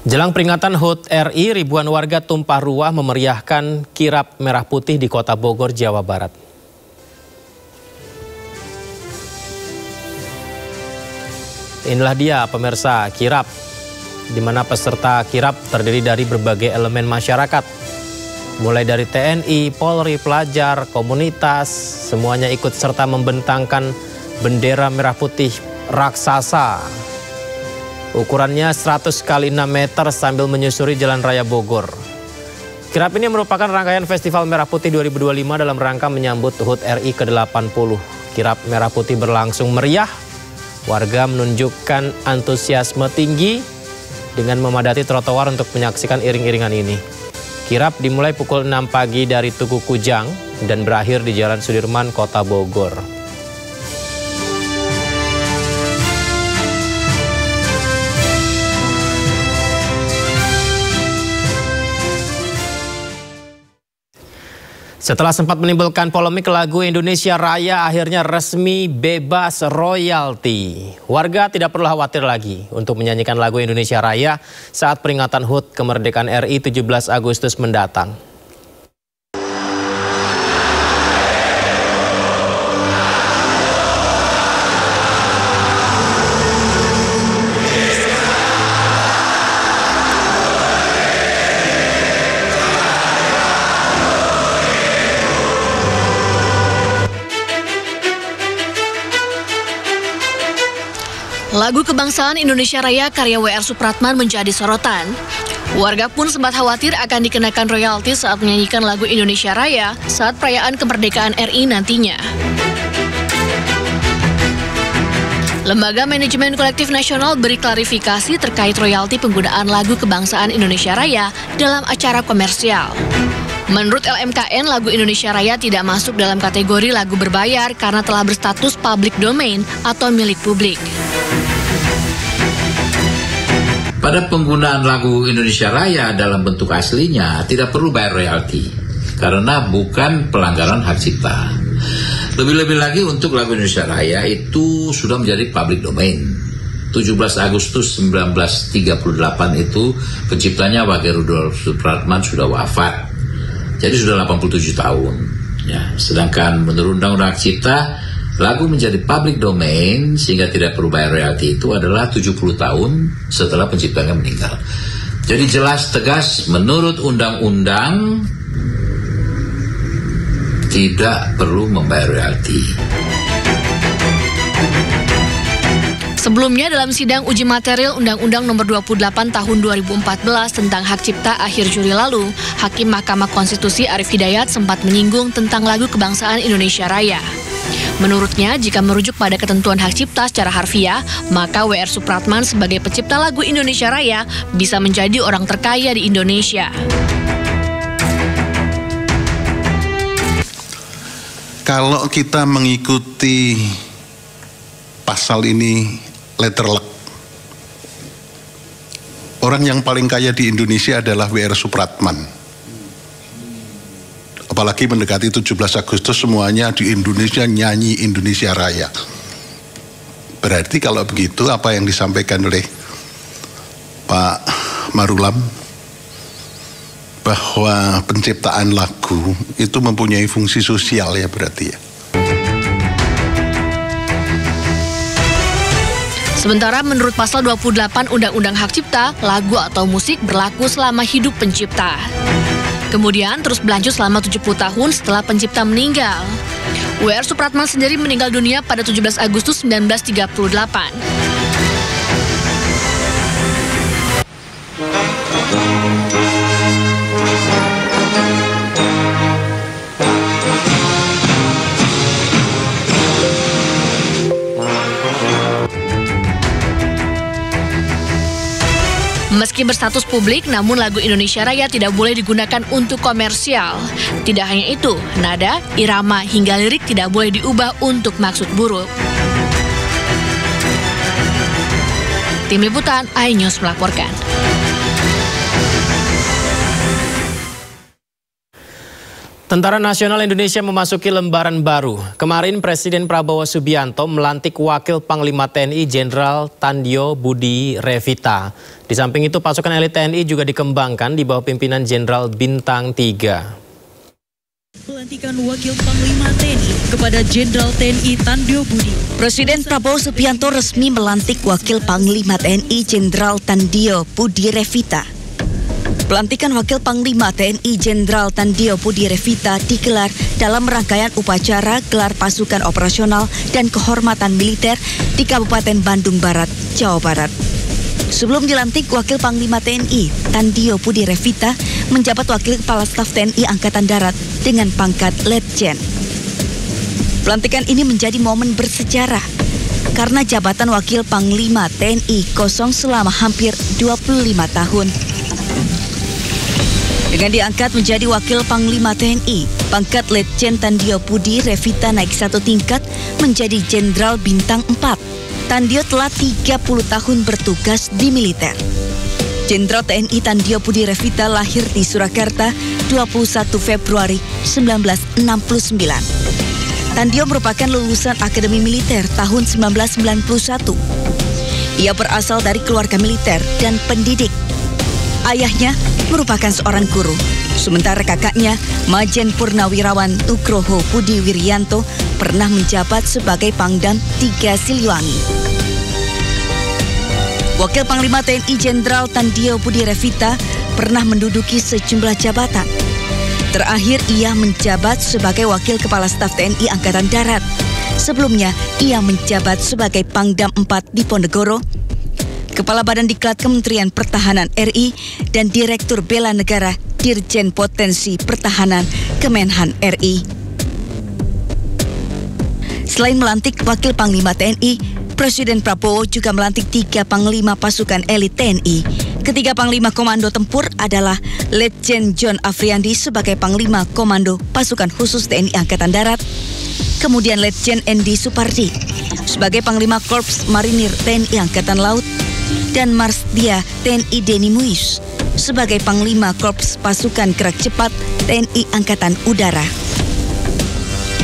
Jelang peringatan HUT RI, ribuan warga tumpah ruah memeriahkan kirap merah putih di Kota Bogor, Jawa Barat. Inilah dia pemirsa kirap, di mana peserta kirap terdiri dari berbagai elemen masyarakat. Mulai dari TNI, Polri, pelajar, komunitas, semuanya ikut serta membentangkan bendera merah putih raksasa. Ukurannya 100 x 6 meter sambil menyusuri Jalan Raya Bogor. Kirap ini merupakan rangkaian Festival Merah Putih 2025 dalam rangka menyambut HUT RI ke-80. Kirap Merah Putih berlangsung meriah. Warga menunjukkan antusiasme tinggi dengan memadati trotoar untuk menyaksikan iring-iringan ini. Kirap dimulai pukul 6 pagi dari Tugu Kujang dan berakhir di Jalan Sudirman, Kota Bogor. Setelah sempat menimbulkan polemik, lagu Indonesia Raya akhirnya resmi bebas royalti. Warga tidak perlu khawatir lagi untuk menyanyikan lagu Indonesia Raya saat peringatan HUT kemerdekaan RI 17 Agustus mendatang. Lagu Kebangsaan Indonesia Raya karya W.R. Supratman menjadi sorotan. Warga pun sempat khawatir akan dikenakan royalti saat menyanyikan lagu Indonesia Raya saat perayaan kemerdekaan RI nantinya. Lembaga Manajemen Kolektif Nasional beri klarifikasi terkait royalti penggunaan lagu Kebangsaan Indonesia Raya dalam acara komersial. Menurut LMKN, lagu Indonesia Raya tidak masuk dalam kategori lagu berbayar karena telah berstatus public domain atau milik publik. Pada penggunaan lagu Indonesia Raya dalam bentuk aslinya tidak perlu bayar royalti karena bukan pelanggaran hak cipta. Lebih-lebih lagi untuk lagu Indonesia Raya itu sudah menjadi public domain. 17 Agustus 1938 itu penciptanya W.R. Rudolf Supratman sudah wafat. Jadi sudah 87 tahun. Ya, sedangkan menurut Undang-Undang Hak Cipta, lagu menjadi public domain sehingga tidak perlu bayar royalti itu adalah 70 tahun setelah penciptanya meninggal. Jadi jelas tegas menurut undang-undang tidak perlu membayar royalti. Sebelumnya dalam sidang uji material Undang-Undang Nomor 28 Tahun 2014 tentang Hak Cipta akhir Juli lalu, Hakim Mahkamah Konstitusi Arief Hidayat sempat menyinggung tentang lagu Kebangsaan Indonesia Raya. Menurutnya, jika merujuk pada ketentuan hak cipta secara harfiah, maka W.R. Supratman sebagai pencipta lagu Indonesia Raya bisa menjadi orang terkaya di Indonesia. Kalau kita mengikuti pasal ini letter luck, orang yang paling kaya di Indonesia adalah W.R. Supratman. Apalagi mendekati 17 Agustus semuanya di Indonesia nyanyi Indonesia Raya. Berarti kalau begitu apa yang disampaikan oleh Pak Marulam bahwa penciptaan lagu itu mempunyai fungsi sosial ya berarti ya. Sementara menurut pasal 28 Undang-Undang Hak Cipta, lagu atau musik berlaku selama hidup pencipta. Kemudian terus berlanjut selama 70 tahun setelah pencipta meninggal. W.R. Supratman sendiri meninggal dunia pada 17 Agustus 1938. Meski berstatus publik, namun lagu Indonesia Raya tidak boleh digunakan untuk komersial. Tidak hanya itu, nada, irama, hingga lirik tidak boleh diubah untuk maksud buruk. Tim Liputan iNews melaporkan. Tentara Nasional Indonesia memasuki lembaran baru. Kemarin Presiden Prabowo Subianto melantik Wakil Panglima TNI Jenderal Tandjo Budi Revita. Di samping itu pasukan elit TNI juga dikembangkan di bawah pimpinan Jenderal Bintang 3. Pelantikan Wakil Panglima TNI kepada Jenderal TNI Tandjo Budi. Presiden Prabowo Subianto resmi melantik Wakil Panglima TNI Jenderal Tandjo Budi Revita. Pelantikan Wakil Panglima TNI Jenderal Tandjo Budi Revita digelar dalam rangkaian upacara gelar pasukan operasional dan kehormatan militer di Kabupaten Bandung Barat, Jawa Barat. Sebelum dilantik, Wakil Panglima TNI Tandjo Budi Revita menjabat Wakil Kepala Staf TNI Angkatan Darat dengan pangkat Letjen. Pelantikan ini menjadi momen bersejarah karena jabatan Wakil Panglima TNI kosong selama hampir 25 tahun. Dengan diangkat menjadi Wakil Panglima TNI, pangkat Letjen Tandjo Budi Revita naik satu tingkat menjadi Jenderal Bintang 4. Tandjo telah 30 tahun bertugas di militer. Jenderal TNI Tandjo Budi Revita lahir di Surakarta 21 Februari 1969. Tandjo merupakan lulusan Akademi Militer tahun 1991. Ia berasal dari keluarga militer dan pendidik. Ayahnya merupakan seorang guru, sementara kakaknya, Majen Purnawirawan Nugroho Budi Wiryanto, pernah menjabat sebagai Pangdam 3 Siliwangi. Wakil Panglima TNI Jenderal Tandjo Budi Revita pernah menduduki sejumlah jabatan. Terakhir, ia menjabat sebagai Wakil Kepala Staf TNI Angkatan Darat. Sebelumnya, ia menjabat sebagai Pangdam 4 Diponegoro, Kepala Badan Diklat Kementerian Pertahanan RI, dan Direktur Bela Negara Dirjen Potensi Pertahanan Kemenhan RI. Selain melantik Wakil Panglima TNI, Presiden Prabowo juga melantik 3 Panglima Pasukan Elit TNI. Ketiga Panglima Komando Tempur adalah Letjen John Afriandi sebagai Panglima Komando Pasukan Khusus TNI Angkatan Darat, kemudian Letjen Endi Supardi sebagai Panglima Korps Marinir TNI Angkatan Laut, dan Marsdia TNI Denny Muiz sebagai Panglima Korps Pasukan Gerak Cepat TNI Angkatan Udara.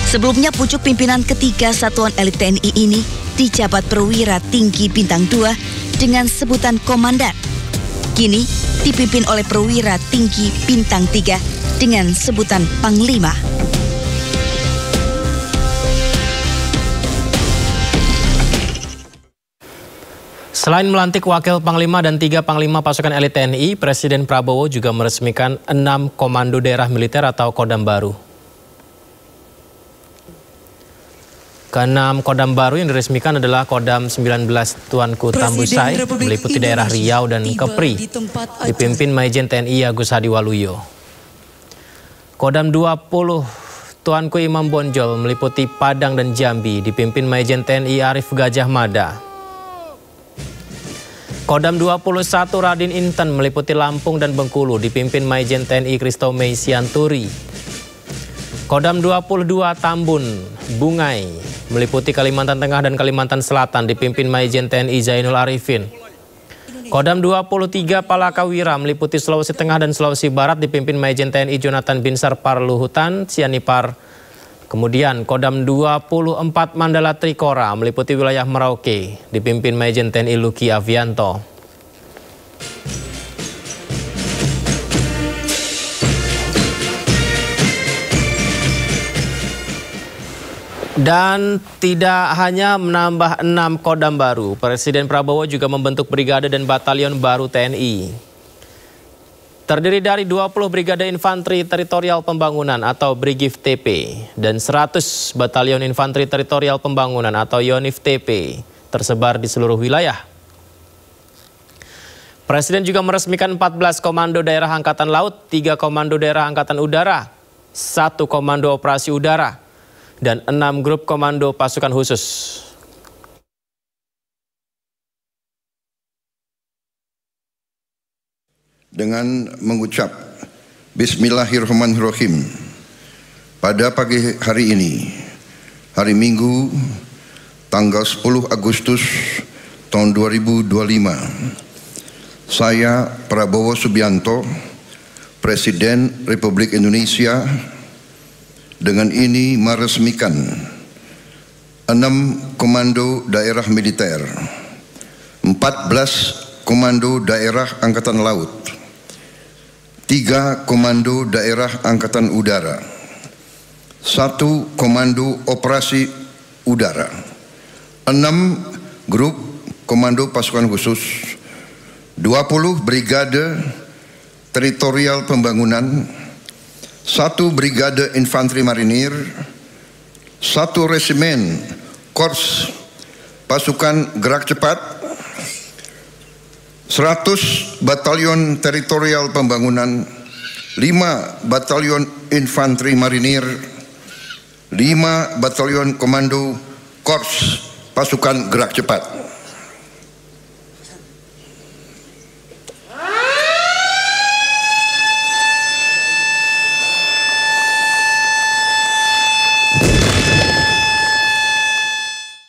Sebelumnya pucuk pimpinan ketiga satuan elit TNI ini dijabat perwira tinggi bintang 2 dengan sebutan komandan. Kini dipimpin oleh perwira tinggi bintang 3 dengan sebutan panglima. Selain melantik Wakil Panglima dan 3 Panglima Pasukan Elit TNI, Presiden Prabowo juga meresmikan 6 Komando Daerah Militer atau Kodam baru. Ke-6 Kodam baru yang diresmikan adalah Kodam 19 Tuanku Tambusai, meliputi daerah Riau dan Kepri, dipimpin Majen TNI Agus Hadi Waluyo. Kodam 20 Tuanku Imam Bonjol, meliputi Padang dan Jambi, dipimpin Majen TNI Arif Gajah Mada. Kodam 21 Radin Inten, meliputi Lampung dan Bengkulu, dipimpin Majen TNI Kristo Mei Sianturi. Kodam 22 Tambun Bungai, meliputi Kalimantan Tengah dan Kalimantan Selatan, dipimpin Majen TNI Zainul Arifin. Kodam 23 Palakawira, meliputi Sulawesi Tengah dan Sulawesi Barat, dipimpin Majen TNI Jonathan Binsar Parluhutan Sianipar. Kemudian Kodam 24 Mandala Trikora, meliputi wilayah Merauke, dipimpin Majen TNI Luki Avianto. Dan tidak hanya menambah 6 Kodam baru, Presiden Prabowo juga membentuk brigade dan batalion baru TNI. Terdiri dari 20 Brigade Infanteri Teritorial Pembangunan atau Brigif TP dan 100 Batalion Infanteri Teritorial Pembangunan atau Yonif TP tersebar di seluruh wilayah. Presiden juga meresmikan 14 Komando Daerah Angkatan Laut, 3 Komando Daerah Angkatan Udara, 1 Komando Operasi Udara, dan 6 Grup Komando Pasukan Khusus. Dengan mengucap Bismillahirrahmanirrahim, pada pagi hari ini, hari Minggu, tanggal 10 Agustus tahun 2025, saya Prabowo Subianto, Presiden Republik Indonesia, dengan ini meresmikan 6 komando daerah militer, 14 komando daerah angkatan laut, 3 komando daerah angkatan udara, 1 komando operasi udara, 6 grup komando pasukan khusus, 20 brigade teritorial pembangunan, 1 brigade infanteri marinir, 1 resimen korps pasukan gerak cepat, 100 batalion teritorial pembangunan, 5 batalion infanteri marinir, 5 batalion komando korps pasukan gerak cepat.